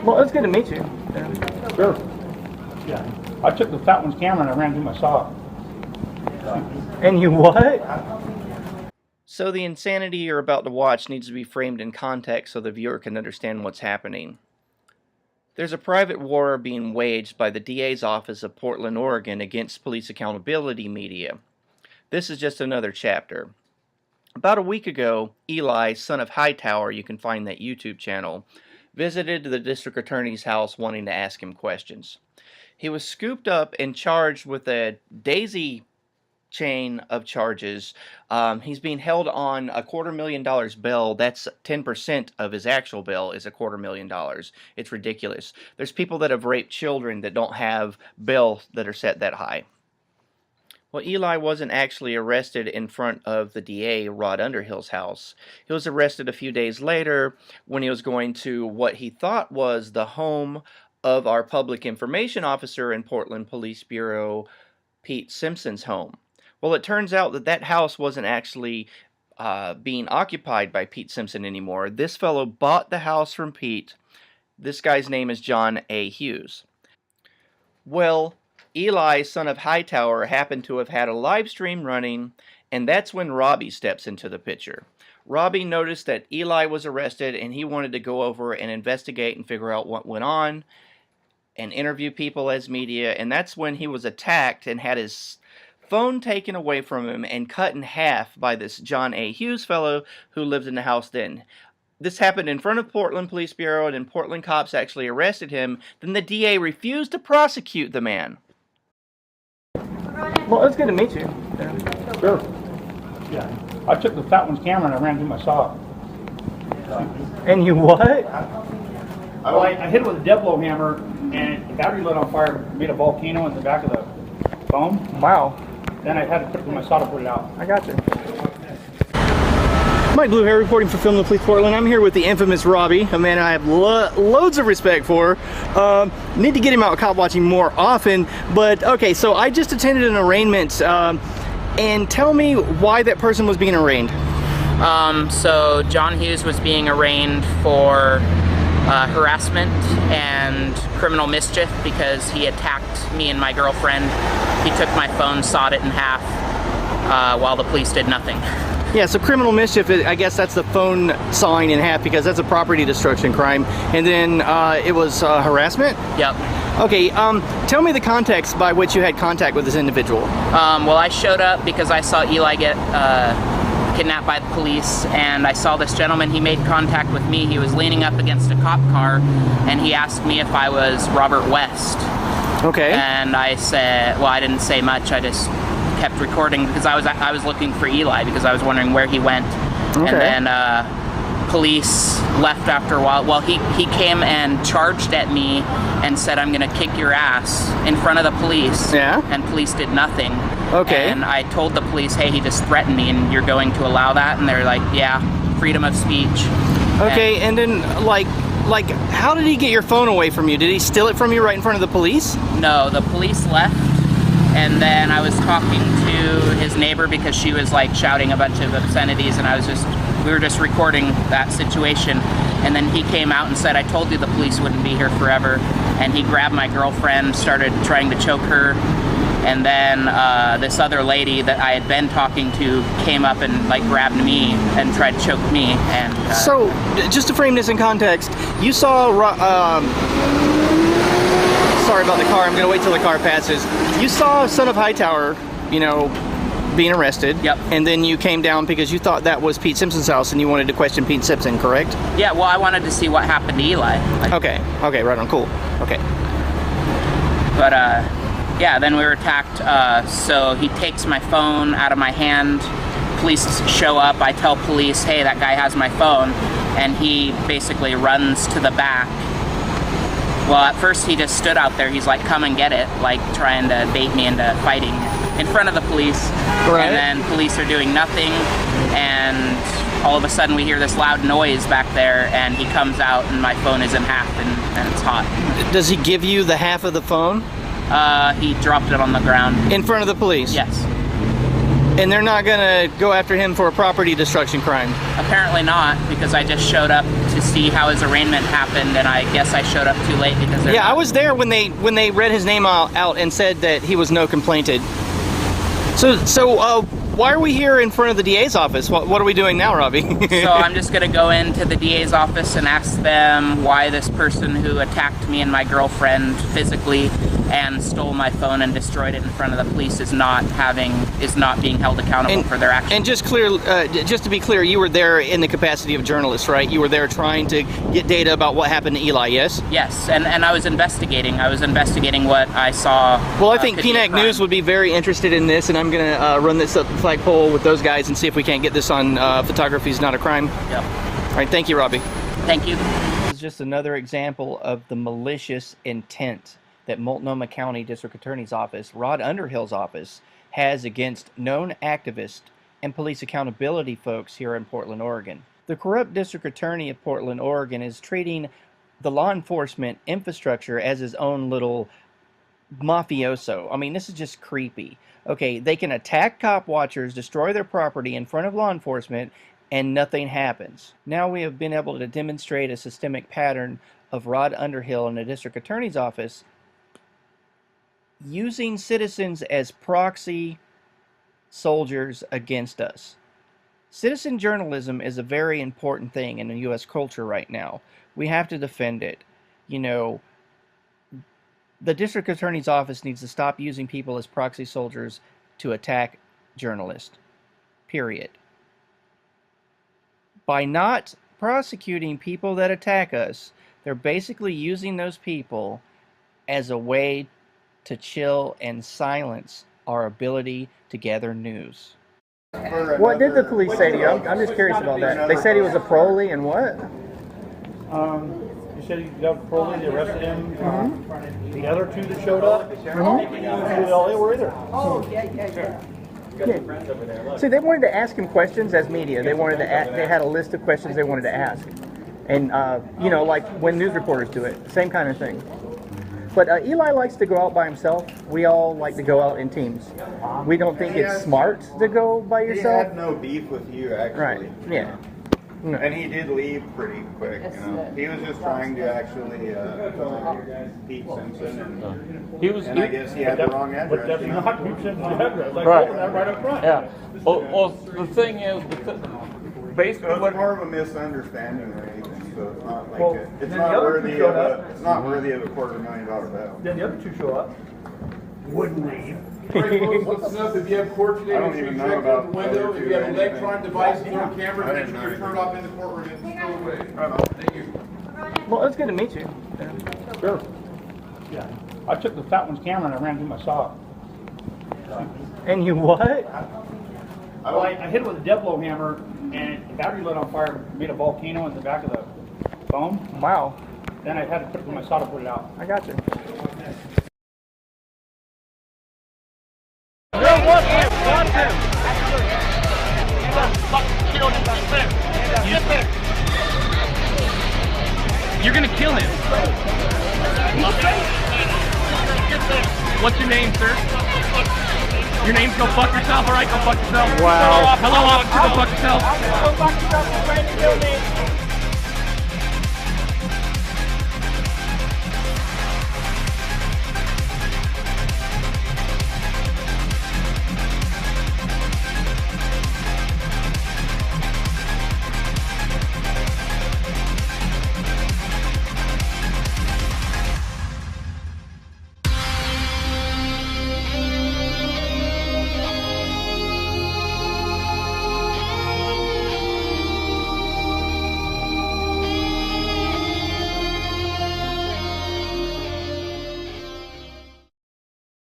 Well, it's good to meet you. Sure. Yeah. I took the fat one's camera and I ran through my saw. And you what? So the insanity you're about to watch needs to be framed in context so the viewer can understand what's happening. There's a private war being waged by the DA's office of Portland, Oregon against police accountability media. This is just another chapter. About a week ago, Eli, son of Hightower, you can find that YouTube channel, visited the district attorney's house wanting to ask him questions. He was scooped up and charged with a daisy chain of charges. He's being held on a $250,000 bail. That's 10% of his actual bail is $250,000. It's ridiculous. There's people that have raped children that don't have bail that are set that high. Well, Eli wasn't actually arrested in front of the DA, Rod Underhill's house. He was arrested a few days later when he was going to what he thought was the home of our public information officer in Portland Police Bureau, Pete Simpson's home. Well, it turns out that that house wasn't actually being occupied by Pete Simpson anymore. This fellow bought the house from Pete. This guy's name is John A. Hughes. Well, Eli, son of Hightower, happened to have had a live stream running, and that's when Robbie steps into the picture. Robbie noticed that Eli was arrested, and he wanted to go over and investigate and figure out what went on and interview people as media, and that's when he was attacked and had his phone taken away from him and cut in half by this John A. Hughes fellow who lived in the house then. This happened in front of Portland Police Bureau, and then Portland cops actually arrested him. Then the DA refused to prosecute the man. Well, it's good to meet you. Sure. Yeah. I took the fat one's camera and I ran through my saw. And you what? Well, I hit it with a dead blow hammer and the battery lit on fire, made a volcano in the back of the phone. Wow. Then I had to put it through my saw to put it out. I got you. Mike Blue here, reporting for Film the Police Portland. I'm here with the infamous Robbie, a man I have loads of respect for. Need to get him out cop watching more often, but okay, so I just attended an arraignment, and tell me why that person was being arraigned. So John Hughes was being arraigned for harassment and criminal mischief because he attacked me and my girlfriend. He took my phone, sawed it in half, while the police did nothing. Yeah, so criminal mischief, I guess that's the phone sawing in half because that's a property destruction crime. And then it was harassment? Yep. Okay, tell me the context by which you had contact with this individual. Well, I showed up because I saw Eli get kidnapped by the police, and I saw this gentleman. He made contact with me. He was leaning up against a cop car, and he asked me if I was Robert West. Okay. And I said, well, I didn't say much. I just kept recording because I was looking for Eli because I was wondering where he went. Okay. And then police left after a while. Well, he came and charged at me and said, "I'm gonna kick your ass," in front of the police. Yeah. And police did nothing. Okay. And I told the police, "Hey, he just threatened me, and you're going to allow that?" And they're like, "Yeah, freedom of speech." Okay, and then like how did he get your phone away from you? Did he steal it from you right in front of the police? No, the police left, and then I was talking to his neighbor because she was like shouting a bunch of obscenities, and we were just recording that situation. And then he came out and said, "I told you the police wouldn't be here forever." And he grabbed my girlfriend, started trying to choke her. And then this other lady that I had been talking to came up and like grabbed me and tried to choke me. And so, just to frame this in context, you saw. Sorry about the car. I'm gonna wait till the car passes. You saw son of Hightower, being arrested. Yep. And then you came down because you thought that was Pete Simpson's house and you wanted to question Pete Simpson, correct? Yeah. Well, I wanted to see what happened to Eli. Okay. Right on. Cool. Okay. But yeah, then we were attacked, so he takes my phone out of my hand. Police show up, I tell police, "Hey, that guy has my phone," and he basically runs to the back. Well, at first he just stood out there, he's like, "Come and get it," like trying to bait me into fighting in front of the police. Right. And then police are doing nothing, and all of a sudden we hear this loud noise back there, and he comes out and my phone is in half and it's hot. Does he give you the half of the phone? He dropped it on the ground. In front of the police? Yes. And they're not gonna go after him for a property destruction crime? Apparently not, because I just showed up to see how his arraignment happened, and I guess I showed up too late because Yeah, I was there when they read his name out and said that he was no complainted. So why are we here in front of the DA's office? What are we doing now, Robbie? So I'm just going to go into the DA's office and ask them why this person who attacked me and my girlfriend physically and stole my phone and destroyed it in front of the police is not being held accountable for their actions. And just to be clear, you were there in the capacity of journalist, right? You were there trying to get data about what happened to Eli, yes? Yes, and I was investigating. I was investigating what I saw. Well, I think PNAC News would be very interested in this, and I'm going to run this up the flagpole with those guys and see if we can't get this on Photography is Not a Crime. Yep. All right, thank you, Robbie. Thank you. This is just another example of the malicious intent that Multnomah County District Attorney's Office, Rod Underhill's office, has against known activists and police accountability folks here in Portland, Oregon. The corrupt District Attorney of Portland, Oregon is treating the law enforcement infrastructure as his own little mafioso. I mean, this is just creepy. Okay, they can attack cop watchers, destroy their property in front of law enforcement, and nothing happens. Now we have been able to demonstrate a systemic pattern of Rod Underhill in the District Attorney's Office using citizens as proxy soldiers against us. Citizen journalism is a very important thing in the U.S. culture right now. We have to defend it. You know, the District Attorney's Office needs to stop using people as proxy soldiers to attack journalists. Period. By not prosecuting people that attack us, they're basically using those people as a way to chill and silence our ability to gather news. What did the police say to you? I'm just curious about that. They said he was a parolee and what? You said he got parolee, they arrested him. The other two that showed up, they were either. Yeah. See, they wanted to ask him questions as media. They wanted to they had a list of questions they wanted to ask. And, you know, like when news reporters do it, same kind of thing. But Eli likes to go out by himself. We all like to go out in teams. We don't think it's smart to go by yourself. He had no beef with you, actually. Right, yeah. No. And he did leave pretty quick, you know. He was just trying to actually Pete Simpson, and I guess he had the wrong address. But that's not Pete Simpson's address. I Right. told him that right up front. Yeah. Well, the thing is, basically So it's what more of a misunderstanding or anything, so it's not like Well, it's then not the other worthy two of showed a, it's not worthy of a $250,000 bail. Then the other two show up. Wouldn't leave. What's enough if you have court today, I don't make sure even you know check about out the window, the if you have other two electronic devices on camera, I make didn't sure know you're turned off in the courtroom and still away. Thank you. Well, it's good to meet you. Sure. Yeah. I took the fat one's camera and I ran through my sock. And you what? Well, I hit it with a dead blow hammer and the battery lit on fire, made a volcano in the back of the phone. Wow. Then I had to put it in my saw to put it out. I got you. You're gonna kill him. What's your name, sir? Your name's Go Fuck Yourself? Alright, go fuck yourself. Wow. Hello, officer, go fuck yourself. Go back to the building.